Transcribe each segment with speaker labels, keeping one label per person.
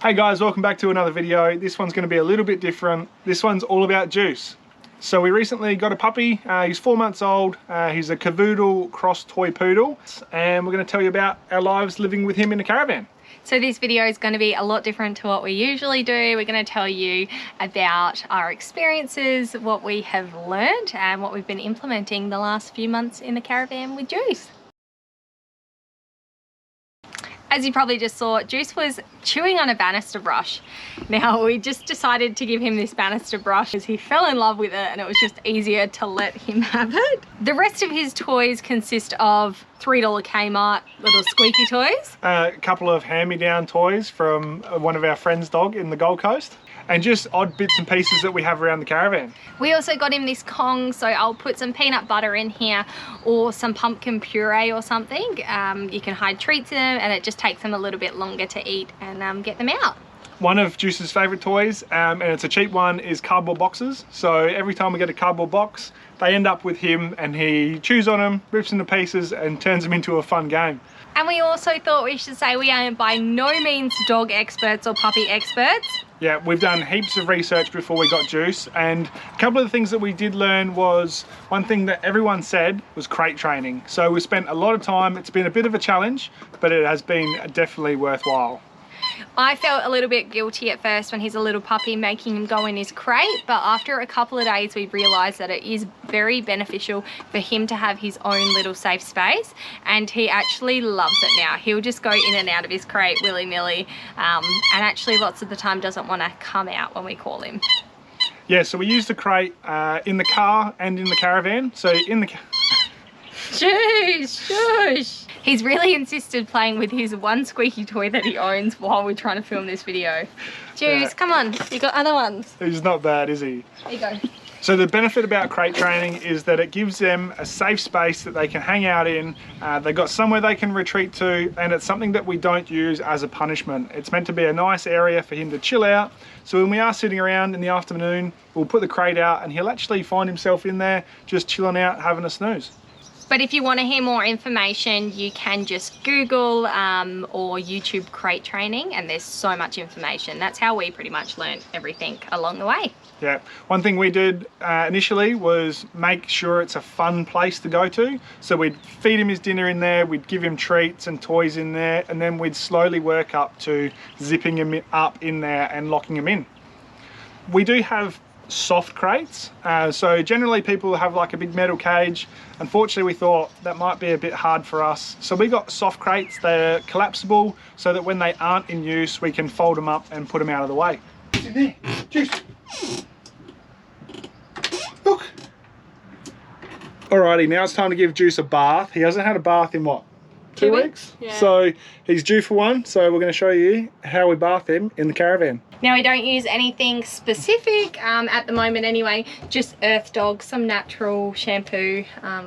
Speaker 1: Hey guys, welcome back to another video. This one's going to be a little bit different. This one's all about Juice. So we recently got a puppy. He's 4 months old. He's a Cavoodle cross Toy Poodle, and we're going to tell you about our lives living with him in a caravan.
Speaker 2: So this video is going to be a lot different to what we usually do. We're going to tell you about our experiences, what we have learned, and what we've been implementing the last few months in the caravan with Juice. As you probably just saw, Juice was chewing on a banister brush. Now, we just decided to give him this banister brush because he fell in love with it and it was just easier to let him have it. The rest of his toys consist of $3 Kmart little squeaky toys.
Speaker 1: A couple of hand-me-down toys from one of our friends' dog in the Gold Coast. And just odd bits and pieces that we have around the caravan.
Speaker 2: We also got him this Kong, so I'll put some peanut butter in here or some pumpkin puree or something. You can hide treats in them and it just takes them a little bit longer to eat and get them out.
Speaker 1: One of Juice's favourite toys, and it's a cheap one, is cardboard boxes. So every time we get a cardboard box, they end up with him and he chews on them, rips them to pieces and turns them into a fun game.
Speaker 2: And we also thought we should say we are by no means dog experts or puppy experts.
Speaker 1: Yeah, we've done heaps of research before we got Juice, and a couple of the things that we did learn was, one thing that everyone said was crate training. So we spent a lot of time. It's been a bit of a challenge, but it has been definitely worthwhile.
Speaker 2: I felt a little bit guilty at first when he's a little puppy making him go in his crate, but after a couple of days we realised that it is very beneficial for him to have his own little safe space, and he actually loves it now. He'll just go in and out of his crate willy-nilly, and actually lots of the time doesn't want to come out when we call him.
Speaker 1: Yeah, so we use the crate in the car and in the caravan. So in the
Speaker 2: Shush! He's really insisted playing with his one squeaky toy that he owns while we're trying to film this video. Juice, come on, you got other ones.
Speaker 1: He's not bad, is he?
Speaker 2: There you go.
Speaker 1: So the benefit about crate training is that it gives them a safe space that they can hang out in. They've got somewhere they can retreat to, and it's something that we don't use as a punishment. It's meant to be a nice area for him to chill out. So when we are sitting around in the afternoon, we'll put the crate out and he'll actually find himself in there just chilling out, having a snooze.
Speaker 2: But if you want to hear more information, you can just Google or YouTube crate training, and there's so much information. That's how we pretty much learned everything along the way.
Speaker 1: Yeah, one thing we did initially was make sure it's a fun place to go to. So we'd feed him his dinner in there, we'd give him treats and toys in there, and then we'd slowly work up to zipping him up in there and locking him in. We do have soft crates, so generally people have like a big metal cage. Unfortunately, we thought that might be a bit hard for us, so we got soft crates. They're collapsible so that when they aren't in use we can fold them up and put them out of the way. It's in there. Juice. Look. Alrighty, now it's time to give Juice a bath. He hasn't had a bath in what, 2 weeks?
Speaker 2: Yeah.
Speaker 1: So he's due for one, so we're going to show you how we bath him in the caravan.
Speaker 2: Now, we don't use anything specific at the moment anyway, just Earth Dog, some natural shampoo,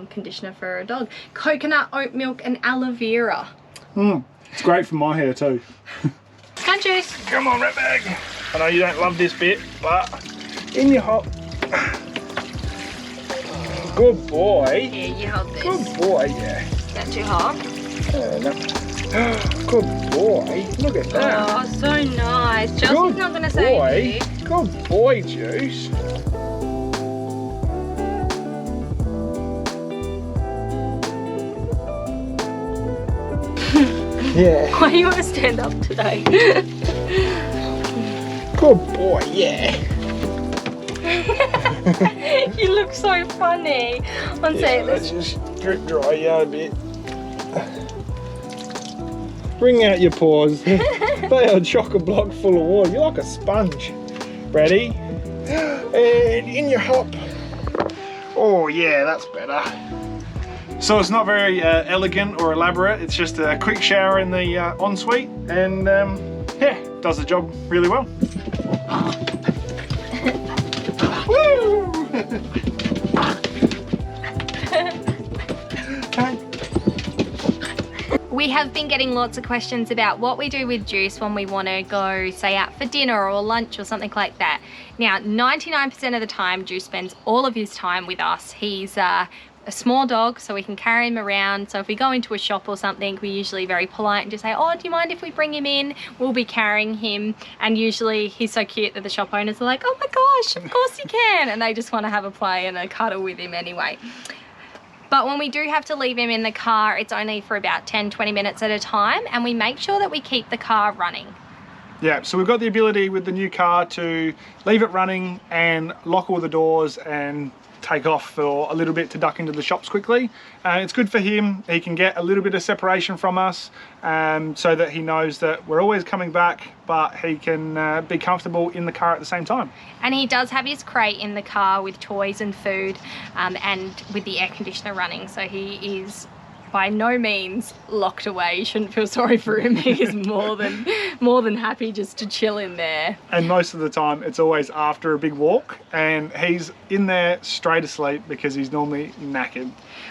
Speaker 2: conditioner for a dog, coconut, oat milk and aloe vera.
Speaker 1: It's great for my hair too.
Speaker 2: Come on, Juice.
Speaker 1: Come on, Ratbag. I know you don't love this bit, but in your hop. Good boy.
Speaker 2: Here, you hold this.
Speaker 1: Good boy, yeah.
Speaker 2: Is that too hot?
Speaker 1: No. Good boy. Look at that.
Speaker 2: Oh, so nice. Chelsea's not going to say anything.
Speaker 1: Good boy, Juice. Yeah.
Speaker 2: Why do you want to stand up today?
Speaker 1: Good boy, yeah.
Speaker 2: You look so funny. One sec.
Speaker 1: Let's just drip dry you out a bit. Bring out your paws. They are chock-a-block full of water. You're like a sponge. Ready? And in your hop. Oh yeah, that's better. So it's not very elegant or elaborate. It's just a quick shower in the ensuite, and yeah, does the job really well. Woo!
Speaker 2: We have been getting lots of questions about what we do with Juice when we want to go, say, out for dinner or lunch or something like that. Now, 99% of the time, Juice spends all of his time with us. He's a small dog, so we can carry him around. So if we go into a shop or something, we're usually very polite and just say, oh, do you mind if we bring him in? We'll be carrying him. And usually he's so cute that the shop owners are like, oh my gosh, of course you can. And they just want to have a play and a cuddle with him anyway. But when we do have to leave him in the car, it's only for about 10-20 minutes at a time, and we make sure that we keep the car running.
Speaker 1: Yeah, so we've got the ability with the new car to leave it running and lock all the doors and take off for a little bit to duck into the shops quickly. It's good for him. He can get a little bit of separation from us, so that he knows that we're always coming back, but he can be comfortable in the car at the same time.
Speaker 2: And he does have his crate in the car with toys and food, and with the air conditioner running, so he is by no means locked away. You shouldn't feel sorry for him. He is more than happy just to chill in there.
Speaker 1: And most of the time it's always after a big walk, and he's in there straight asleep because he's normally knackered.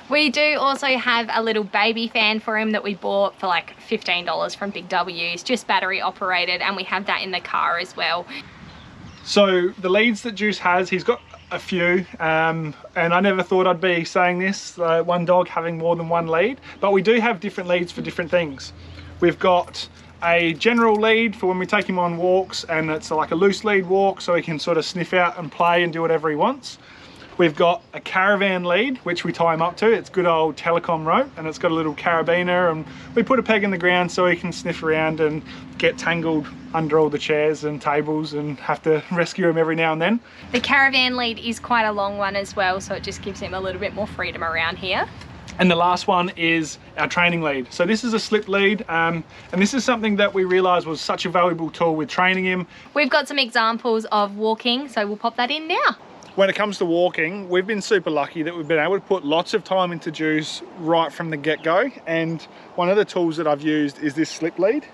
Speaker 2: We do also have a little baby fan for him that we bought for like $15 from Big W. It's just battery operated, and we have that in the car as well. So
Speaker 1: the leads that Juice has, he's got a few, and I never thought I'd be saying this, one dog having more than one lead, but we do have different leads for different things. We've got a general lead for when we take him on walks, and it's like a loose lead walk, so he can sort of sniff out and play and do whatever he wants. We've got a caravan lead, which we tie him up to. It's good old telecom rope, and it's got a little carabiner, and we put a peg in the ground so he can sniff around and get tangled under all the chairs and tables and have to rescue him every now and then.
Speaker 2: The caravan lead is quite a long one as well, so it just gives him a little bit more freedom around here.
Speaker 1: And the last one is our training lead. So this is a slip lead, and this is something that we realized was such a valuable tool with training him.
Speaker 2: We've got some examples of walking, so we'll pop that in now.
Speaker 1: When it comes to walking, we've been super lucky that we've been able to put lots of time into Juice right from the get-go, and one of the tools that I've used is this slip lead.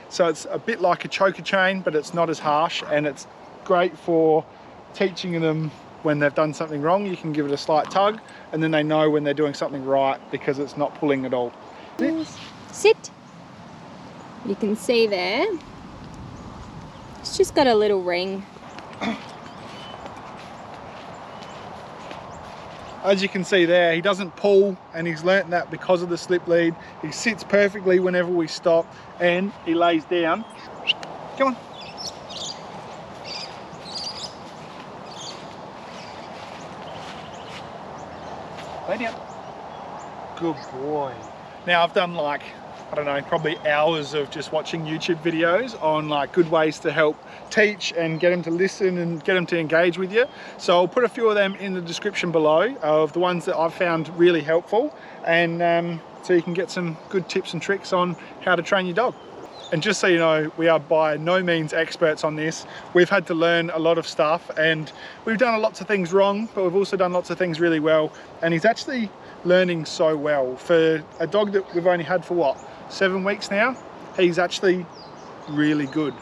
Speaker 1: So it's a bit like a choker chain, but it's not as harsh, and it's great for teaching them when they've done something wrong. You can give it a slight tug, and then they know when they're doing something right because it's not pulling at all.
Speaker 2: Sit. You can see there, it's just got a little ring.
Speaker 1: As you can see there, he doesn't pull, and he's learnt that because of the slip lead. He sits perfectly whenever we stop, and he lays down. Come on. Lay down. Good boy. Now I've done like, I don't know, probably hours of just watching YouTube videos on like good ways to help teach and get them to listen and get them to engage with you. So I'll put a few of them in the description below of the ones that I've found really helpful, and so you can get some good tips and tricks on how to train your dog. And just so you know, we are by no means experts on this. We've had to learn a lot of stuff, and we've done lots of things wrong, but we've also done lots of things really well. And he's actually learning so well. For a dog that we've only had for what, 7 weeks now, he's actually really good.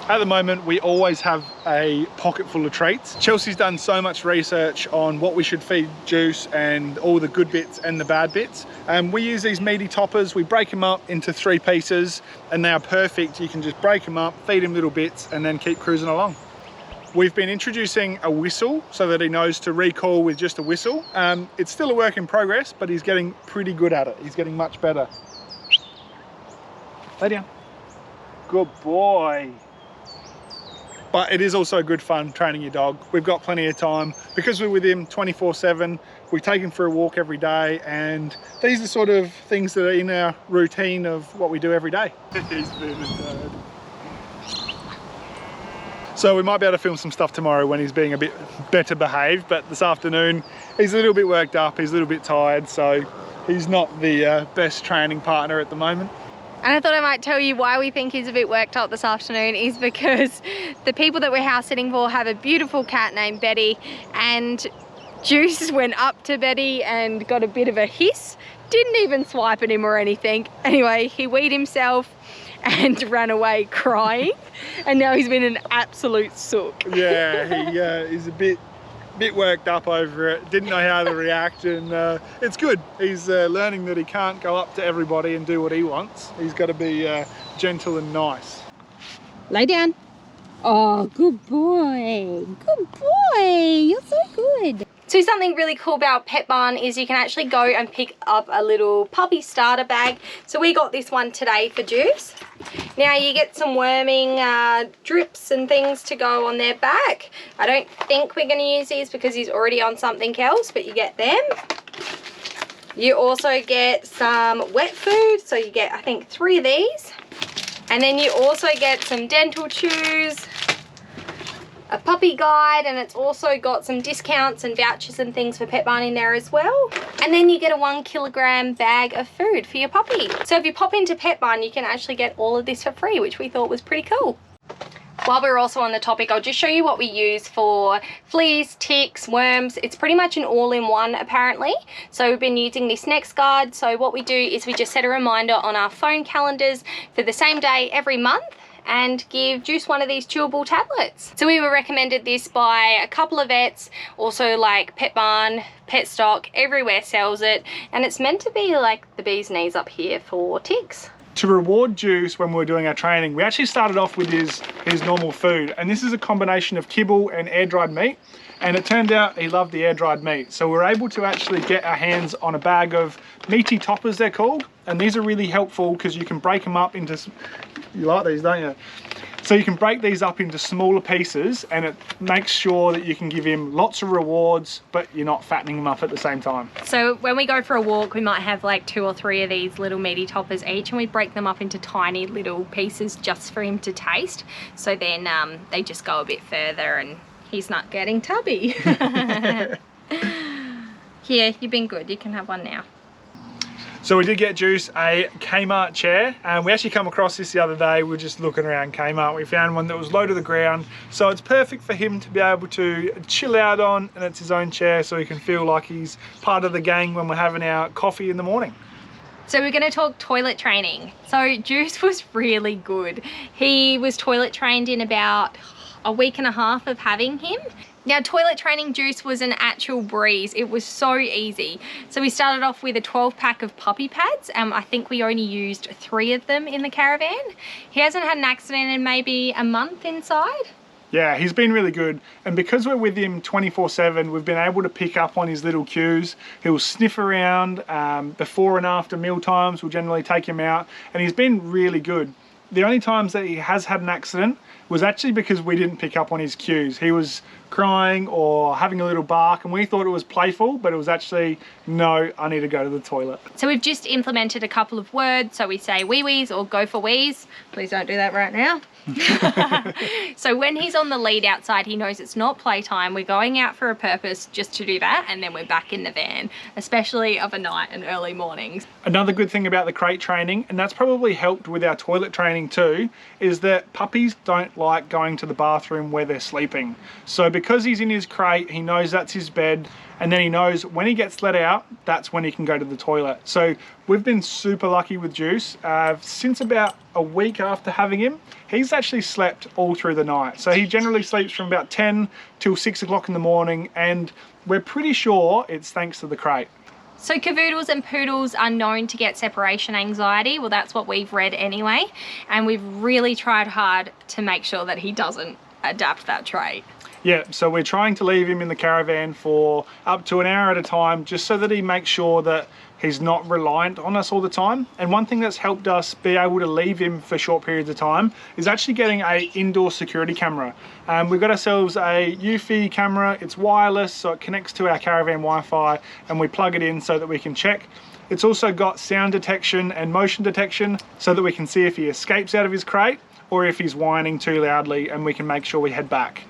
Speaker 1: At the moment, we always have a pocket full of treats. Chelsea's done so much research on what we should feed Juice and all the good bits and the bad bits. We use these meaty toppers. We break them up into 3 pieces, and they are perfect. You can just break them up, feed him little bits, and then keep cruising along. We've been introducing a whistle so that he knows to recall with just a whistle. It's still a work in progress, but he's getting pretty good at it. He's getting much better. Lay down. Good boy. But it is also good fun training your dog. We've got plenty of time because we're with him 24/7. We take him for a walk every day, and these are sort of things that are in our routine of what we do every day. He's moving tired. So we might be able to film some stuff tomorrow when he's being a bit better behaved, but this afternoon he's a little bit worked up, he's a little bit tired, so he's not the best training partner at the moment.
Speaker 2: And I thought I might tell you why we think he's a bit worked up this afternoon is because the people that we're house sitting for have a beautiful cat named Betty, and Juice went up to Betty and got a bit of a hiss, didn't even swipe at him or anything. Anyway, he weed himself and ran away crying, and now he's been an absolute sook.
Speaker 1: Yeah, he's a bit worked up over it, didn't know how to react, and it's good. He's learning that he can't go up to everybody and do what he wants. He's got to be gentle and nice.
Speaker 2: Lay down. Oh, good boy. Good boy. You're so good. So something really cool about Petbarn is you can actually go and pick up a little puppy starter bag. So we got this one today for Juice. Now you get some worming drips and things to go on their back. I don't think we're going to use these because he's already on something else, but you get them. You also get some wet food, so you get I think 3 of these. And then you also get some dental chews, a puppy guide, and it's also got some discounts and vouchers and things for Petbarn in there as well. And then you get a 1 kilogram bag of food for your puppy. So if you pop into Petbarn, you can actually get all of this for free, which we thought was pretty cool. While we're also on the topic, I'll just show you what we use for fleas, ticks, worms. It's pretty much an all-in-one apparently. So we've been using this Next Guard. So what we do is we just set a reminder on our phone calendars for the same day every month and give Juice one of these chewable tablets. So we were recommended this by a couple of vets, also like Petbarn, Pet Stock, everywhere sells it. And it's meant to be like the bee's knees up here for ticks.
Speaker 1: To reward Juice when we were doing our training, we actually started off with his normal food, and this is a combination of kibble and air-dried meat, and it turned out he loved the air-dried meat. So we're able to actually get our hands on a bag of meaty toppers, they're called, and these are really helpful because you can break them up into, you like these, don't you? So you can break these up into smaller pieces, and it makes sure that you can give him lots of rewards, but you're not fattening him up at the same time.
Speaker 2: So when we go for a walk, we might have like 2 or 3 of these little meaty toppers each, and we break them up into tiny little pieces just for him to taste. So then they just go a bit further and he's not getting tubby. Here, you've been good. You can have one now.
Speaker 1: So we did get Juice a Kmart chair, and we actually come across this the other day. We were just looking around Kmart. We found one that was low to the ground, so it's perfect for him to be able to chill out on, and it's his own chair so he can feel like he's part of the gang when we're having our coffee in the morning.
Speaker 2: So we're going to talk toilet training. So Juice was really good. He was toilet trained in about a week and a half of having him. Now, toilet training Juice was an actual breeze. It was so easy. So we started off with a 12-pack of puppy pads. I think we only used 3 of them in the caravan. He hasn't had an accident in maybe a month inside.
Speaker 1: Yeah, he's been really good, and because we're with him 24/7, we've been able to pick up on his little cues. He'll sniff around before and after meal times. We'll generally take him out, and he's been really good. The only times that he has had an accident was actually because we didn't pick up on his cues. He was crying or having a little bark, and we thought it was playful, but it was actually, no, I need to go to the toilet.
Speaker 2: So we've just implemented a couple of words. So we say wee-wees or go for wheeze. Please don't do that right now. So when he's on the lead outside, he knows it's not playtime. We're going out for a purpose just to do that, and then we're back in the van, especially of a night and early mornings.
Speaker 1: Another good thing about the crate training, and that's probably helped with our toilet training too, is that puppies don't like going to the bathroom where they're sleeping. So because he's in his crate, he knows that's his bed, and then he knows when he gets let out, that's when he can go to the toilet. So we've been super lucky with Juice. Since about a week after having him, he's actually slept all through the night. So he generally sleeps from about 10 till 6 o'clock in the morning, and we're pretty sure it's thanks to the crate.
Speaker 2: So Cavoodles and Poodles are known to get separation anxiety. Well, that's what we've read anyway. And we've really tried hard to make sure that he doesn't adapt that trait.
Speaker 1: Yeah, so we're trying to leave him in the caravan for up to an hour at a time, just so that he makes sure that he's not reliant on us all the time. And one thing that's helped us be able to leave him for short periods of time is actually getting an indoor security camera. We've got ourselves a Eufy camera. It's wireless, so it connects to our caravan Wi-Fi, and we plug it in so that we can check. It's also got sound detection and motion detection so that we can see if he escapes out of his crate or if he's whining too loudly, and we can make sure we head back.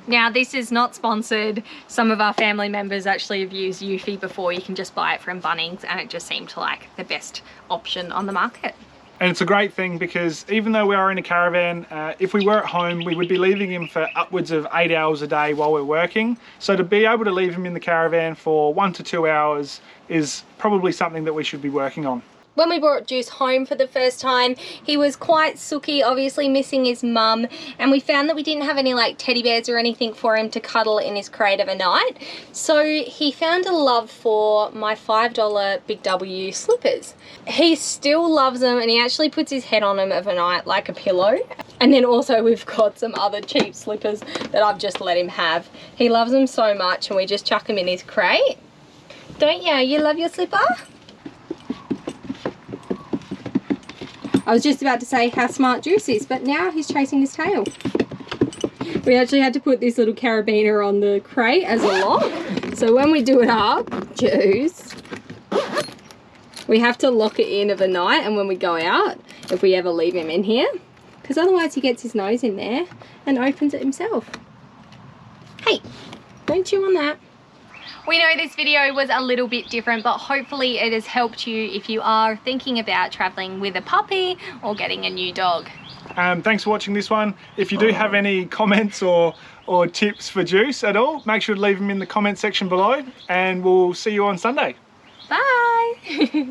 Speaker 2: Now, this is not sponsored. Some of our family members actually have used Eufy before. You can just buy it from Bunnings, and it just seemed like the best option on the market.
Speaker 1: And it's a great thing because even though we are in a caravan, if we were at home, we would be leaving him for upwards of 8 hours a day while we're working. So to be able to leave him in the caravan for 1 to 2 hours is probably something that we should be working on.
Speaker 2: when we brought Juice home for the first time, he was quite sooky, obviously missing his mum, and we found that we didn't have any like teddy bears or anything for him to cuddle in his crate overnight. So he found a love for my $5 Big W slippers. He still loves them, and he actually puts his head on them overnight like a pillow. And then also we've got some other cheap slippers that I've just let him have. He loves them so much, and we just chuck them in his crate. Don't you? You love your slipper? I was just about to say how smart Juice is, but now he's chasing his tail. We actually had to put this little carabiner on the crate as a lock. So when we do it up, Juice, we have to lock it in overnight, and when we go out, if we ever leave him in here, because otherwise he gets his nose in there and opens it himself. Hey, don't chew on that. We know this video was a little bit different, but hopefully it has helped you if you are thinking about traveling with a puppy or getting a new dog.
Speaker 1: Thanks for watching this one. If you do have any comments or tips for Juice at all, make sure to leave them in the comment section below, and we'll see you on Sunday.
Speaker 2: Bye.